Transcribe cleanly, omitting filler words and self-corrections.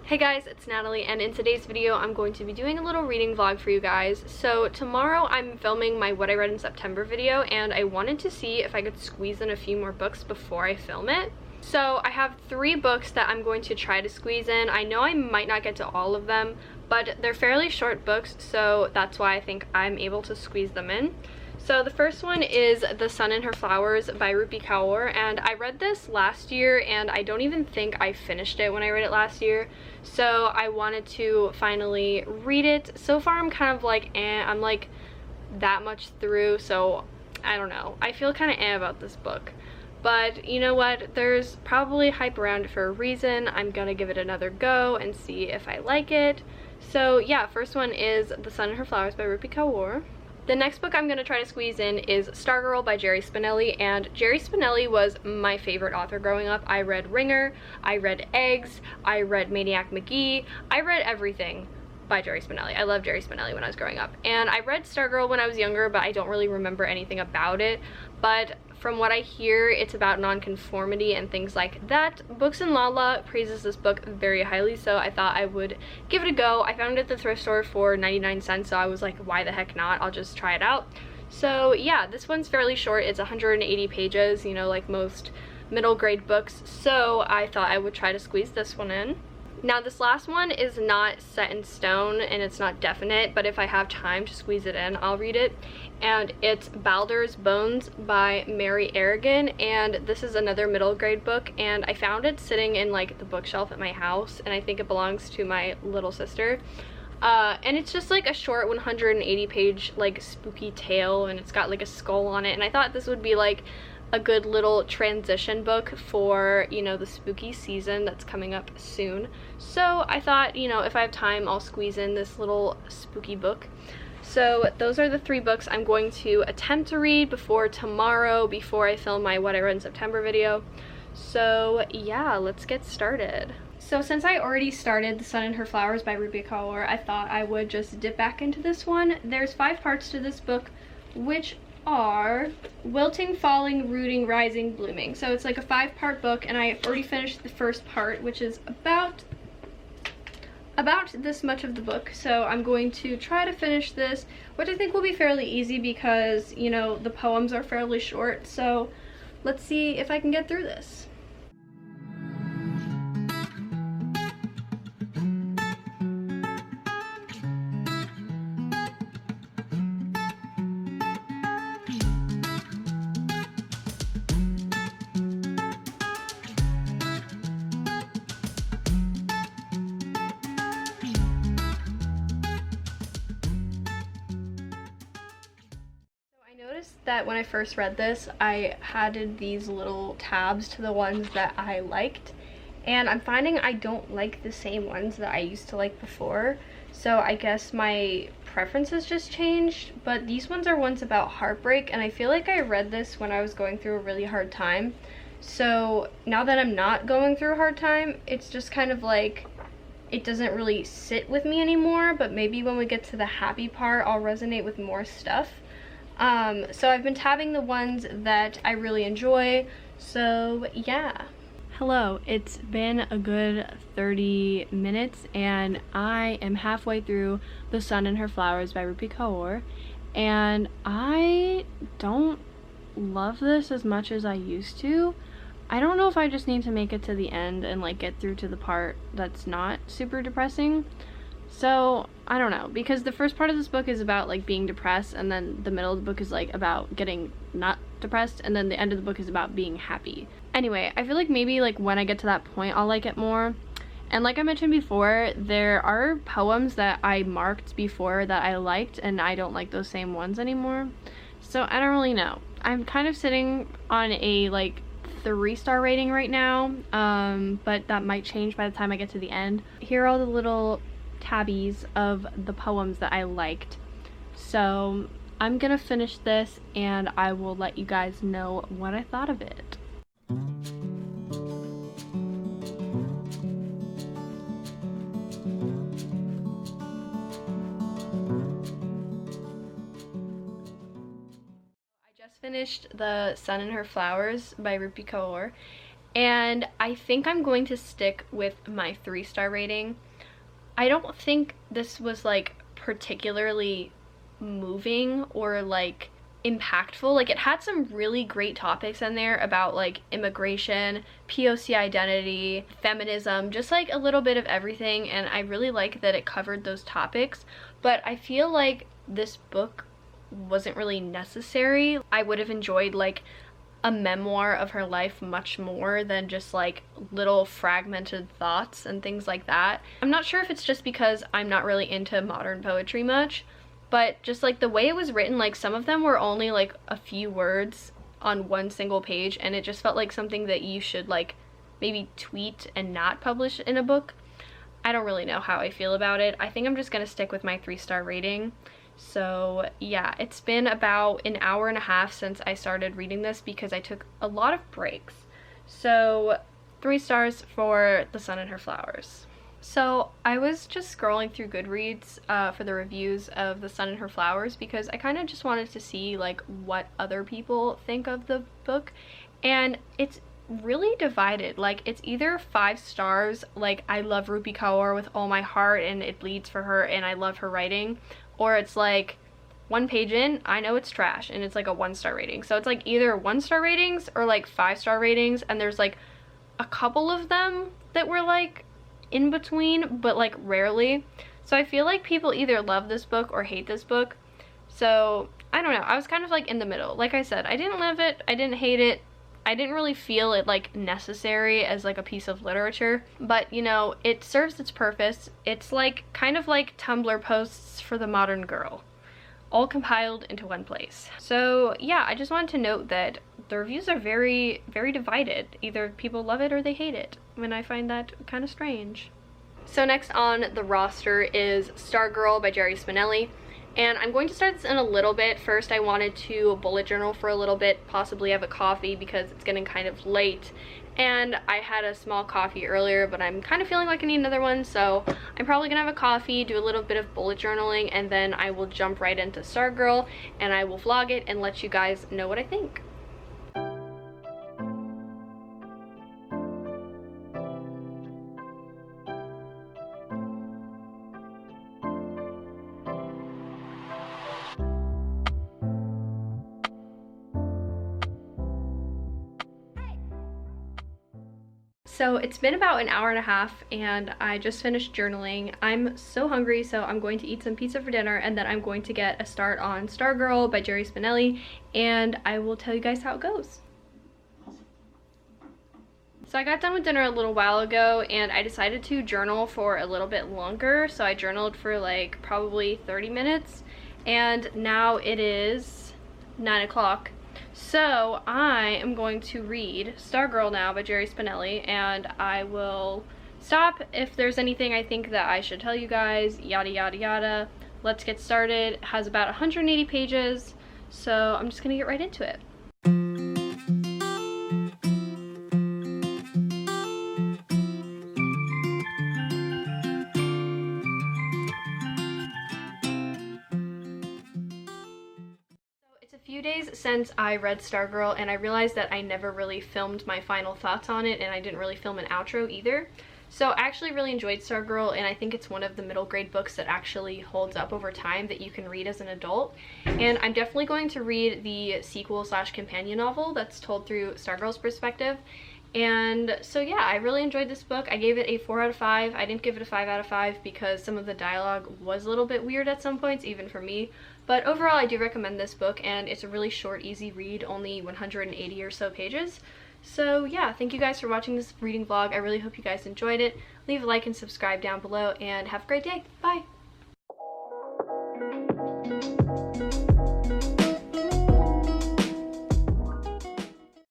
Hey guys, it's Natalie, and in today's video I'm going to be doing a little reading vlog for you guys. So tomorrow I'm filming my What I Read in September video, and I wanted to see if I could squeeze in a few more books before I film it. So I have 3 books that I'm going to try to squeeze in. I know I might not get to all of them, but they're fairly short books, so that's why I think I'm able to squeeze them in. So the first one is The Sun and Her Flowers by Rupi Kaur, and I read this last year and I don't even think I finished it when I read it last year, so I wanted to finally read it. So far I'm kind of like I'm like that much through, so I don't know. I feel kind of about this book. But you know what, there's probably hype around it for a reason. I'm gonna give it another go and see if I like it. So yeah, first one is The Sun and Her Flowers by Rupi Kaur. The next book I'm going to try to squeeze in is Stargirl by Jerry Spinelli, and Jerry Spinelli was my favorite author growing up. I read Ringer, I read Eggs, I read Maniac McGee, I read everything by Jerry Spinelli. I loved Jerry Spinelli when I was growing up. And I read Stargirl when I was younger, but I don't really remember anything about it. But from what I hear, it's about nonconformity and things like that. Books and Lala praises this book very highly, so I thought I would give it a go. I found it at the thrift store for 99 cents, so I was like, why the heck not? I'll just try it out. So yeah, this one's fairly short. It's 180 pages, you know, like most middle grade books. So I thought I would try to squeeze this one in. Now this last one is not set in stone and it's not definite, but if I have time to squeeze it in, I'll read it. And it's Baldur's Bones by Mary Aragon, and this is another middle grade book, and I found it sitting in like the bookshelf at my house, and I think it belongs to my little sister. And it's just like a short 180 page like spooky tale, and it's got like a skull on it, and I thought this would be like a good little transition book for, you know, the spooky season that's coming up soon. So I thought, you know, if I have time, I'll squeeze in this little spooky book. So those are the 3 books I'm going to attempt to read before tomorrow, before I film my What I Read in September video. So yeah, let's get started. So since I already started The Sun and Her Flowers by Rupi Kaur, I thought I would just dip back into this one. There's 5 parts to this book, which are wilting, falling, rooting, rising, blooming. So it's like a 5-part book, and I already finished the first part, which is about this much of the book. So I'm going to try to finish this, which I think will be fairly easy because, you know, the poems are fairly short. So let's see if I can get through this. That when I first read this, I added these little tabs to the ones that I liked, and I'm finding I don't like the same ones that I used to like before, so I guess my preferences just changed. But these ones are ones about heartbreak, and I feel like I read this when I was going through a really hard time, so now that I'm not going through a hard time, it's just kind of like it doesn't really sit with me anymore. But maybe when we get to the happy part, I'll resonate with more stuff. So I've been tabbing the ones that I really enjoy, so yeah. Hello, it's been a good 30 minutes and I am halfway through The Sun and Her Flowers by Rupi Kaur, and I don't love this as much as I used to. I don't know if I just need to make it to the end and like get through to the part that's not super depressing. So I don't know, because the first part of this book is about like being depressed, and then the middle of the book is like about getting not depressed, and then the end of the book is about being happy. Anyway, I feel like maybe like when I get to that point I'll like it more. And like I mentioned before, there are poems that I marked before that I liked, and I don't like those same ones anymore. So I don't really know. I'm kind of sitting on a like 3-star rating right now, but that might change by the time I get to the end. Here are all the little tabbies of the poems that I liked. So I'm gonna finish this and I will let you guys know what I thought of it. I just finished finished The Sun and Her Flowers by Rupi Kaur, and I think I'm going to stick with my 3-star rating. I don't think this was like particularly moving or like impactful. Like, it had some really great topics in there about like immigration, POC identity, feminism, just like a little bit of everything, and I really like that it covered those topics. But I feel like this book wasn't really necessary. I would have enjoyed like a memoir of her life much more than just like little fragmented thoughts and things like that. I'm not sure if it's just because I'm not really into modern poetry much, but just like the way it was written, like some of them were only like a few words on one single page, and it just felt like something that you should like maybe tweet and not publish in a book. I don't really know how I feel about it. I think I'm just gonna stick with my 3-star rating. So yeah, it's been about an hour and a half since I started reading this because I took a lot of breaks. So 3 stars for The Sun and Her Flowers. So I was just scrolling through Goodreads for the reviews of The Sun and Her Flowers because I kind of just wanted to see like what other people think of the book, and it's really divided. Like, it's either 5 stars, like I love Rupi Kaur with all my heart and it bleeds for her and I love her writing, or it's like 1 page in, I know it's trash, and it's like a 1-star rating. So it's like either 1-star ratings or like 5-star ratings, and there's like a couple of them that were like in between, but like rarely. So I feel like people either love this book or hate this book. So I don't know, I was kind of like in the middle. Like I said, I didn't love it, I didn't hate it, I didn't really feel it like necessary as like a piece of literature, but you know, it serves its purpose. It's like kind of like Tumblr posts for the modern girl, all compiled into one place. So yeah, I just wanted to note that the reviews are very, very divided. Either people love it or they hate it, and I find that kind of strange. So next on the roster is Stargirl by Jerry Spinelli, and I'm going to start this in a little bit. First, I wanted to bullet journal for a little bit, possibly have a coffee because it's getting kind of late, and I had a small coffee earlier, but I'm kind of feeling like I need another one, so I'm probably gonna have a coffee, do a little bit of bullet journaling, and then I will jump right into Stargirl, and I will vlog it and let you guys know what I think. So it's been about an hour and a half and I just finished journaling. I'm so hungry, so I'm going to eat some pizza for dinner, and then I'm going to get a start on Stargirl by Jerry Spinelli, and I will tell you guys how it goes. So I got done with dinner a little while ago and I decided to journal for a little bit longer. So I journaled for like probably 30 minutes, and now it is 9 o'clock. So I am going to read Stargirl now by Jerry Spinelli, and I will stop if there's anything I think that I should tell you guys, yada yada yada. Let's get started. It has about 180 pages, so I'm just gonna get right into it. Few days since I read Stargirl, and I realized that I never really filmed my final thoughts on it, and I didn't really film an outro either. So I actually really enjoyed Stargirl, and I think it's one of the middle grade books that actually holds up over time that you can read as an adult. And I'm definitely going to read the sequel / companion novel that's told through Stargirl's perspective. And so yeah, I really enjoyed this book. I gave it a 4 out of 5. I didn't give it a 5 out of 5 because some of the dialogue was a little bit weird at some points, even for me. But overall, I do recommend this book, and it's a really short, easy read, only 180 or so pages. So yeah, thank you guys for watching this reading vlog. I really hope you guys enjoyed it. Leave a like and subscribe down below, and have a great day. Bye!